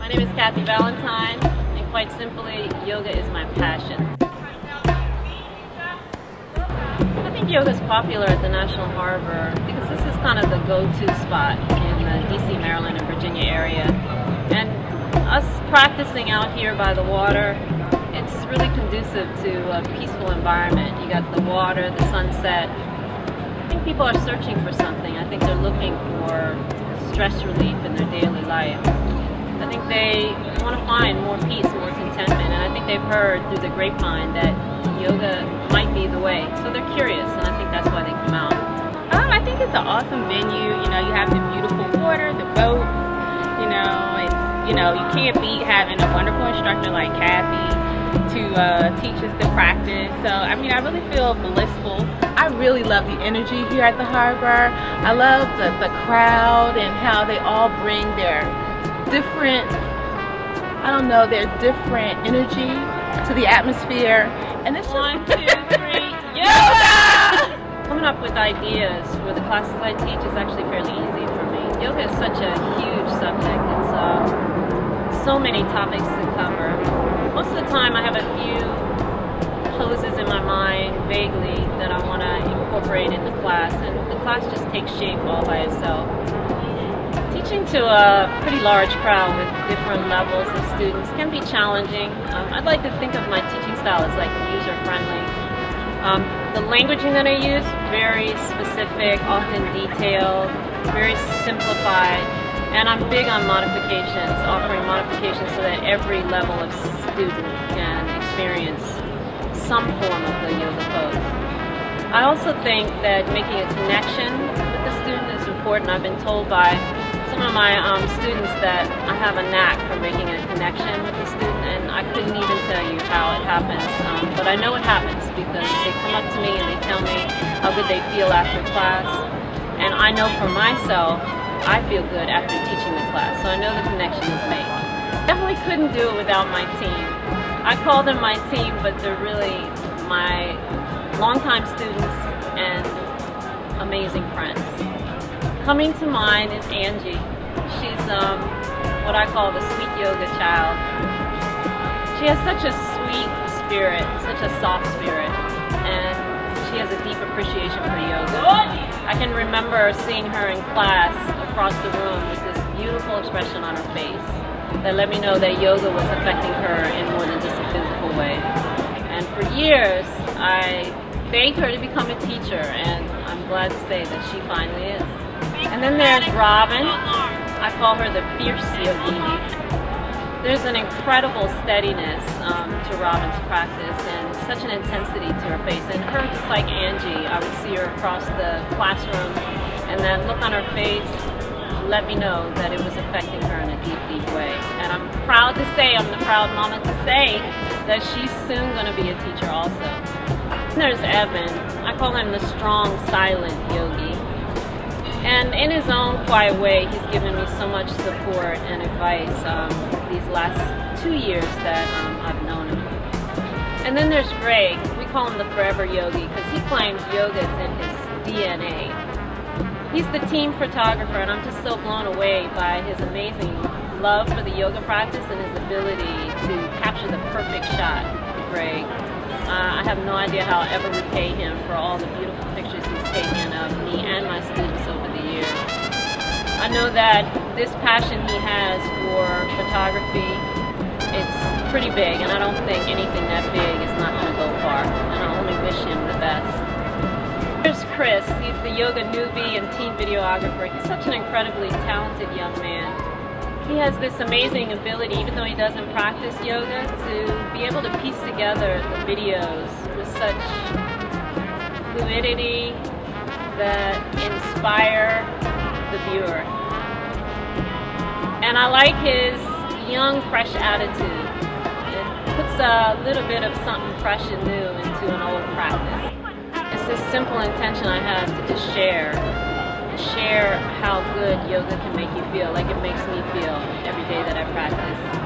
My name is Cathy Valentine, and quite simply, yoga is my passion. I think yoga is popular at the National Harbor because this is kind of the go-to spot in the DC, Maryland, and Virginia area. And us practicing out here by the water, it's really conducive to a peaceful environment. You got the water, the sunset. I think people are searching for something. I think they're looking for stress relief in their daily life. I think they want to find more peace, more contentment, and I think they've heard through the grapevine that yoga might be the way. So they're curious, and I think that's why they come out. I think it's an awesome venue. You know, you have the beautiful water, the boats. You can't beat having a wonderful instructor like Cathy to teach us the practice. So, I mean, I really feel blissful. I really love the energy here at the harbor. I love the crowd and how they all bring their different, their different energy to the atmosphere. And it's 1, 2, 3, yoga! Coming up with ideas for the classes I teach is actually fairly easy for me. Yoga is such a huge subject. It's so many topics to cover. Most of the time I have a few poses in my mind, vaguely, that I want to incorporate in the class, and the class just takes shape all by itself. Teaching to a pretty large crowd with different levels of students can be challenging. I'd like to think of my teaching style as like user-friendly. The languaging that I use, very specific, often detailed, very simplified, and I'm big on modifications, offering modifications so that every level of student can experience some form of the yoga pose. I also think that making a connection with the student is important. I've been told by some of my students that I have a knack for making a connection with the student, and I couldn't even tell you how it happens. But I know it happens because they come up to me and they tell me how good they feel after class. And I know for myself, I feel good after teaching the class, so I know the connection is made. Definitely couldn't do it without my team. I call them my team, but they're really my longtime students and amazing friends. Coming to mind is Angie. She's what I call the sweet yoga child. She has such a sweet spirit, such a soft spirit, and she has a deep appreciation for yoga. I can remember seeing her in class across the room with this beautiful expression on her face that let me know that yoga was affecting her in more than just a physical way. And for years, I begged her to become a teacher, and I'm glad to say that she finally is. And then there's Robin. I call her the fierce yogini. There's an incredible steadiness to Robin's practice and such an intensity to her face. And her, just like Angie, I would see her across the classroom, and that look on her face let me know that it was affecting her in a deep, deep way. And I'm proud to say, I'm the proud mama to say, that she's soon going to be a teacher also. And there's Evan. I call him the strong, silent yogi. And in his own quiet way, he's given me so much support and advice these last 2 years that I've known him. And then there's Greg. We call him the forever yogi because he claims yoga is in his DNA. He's the team photographer, and I'm just so blown away by his amazing love for the yoga practice and his ability to capture the perfect shot for Greg. I have no idea how I'll ever repay him for all the beautiful pictures he's taken of me and my students over the years. I know that this passion he has for photography, it's pretty big, and I don't think anything that big is not going to go far, and I only wish him the best. There's Chris. He's the yoga newbie and teen videographer. He's such an incredibly talented young man. He has this amazing ability, even though he doesn't practice yoga, to be able to piece together the videos with such fluidity that inspire the viewer. And I like his young, fresh attitude. It puts a little bit of something fresh and new into an old practice. It's this simple intention I have to just share how good yoga can make you feel, like it makes me feel every day that I practice.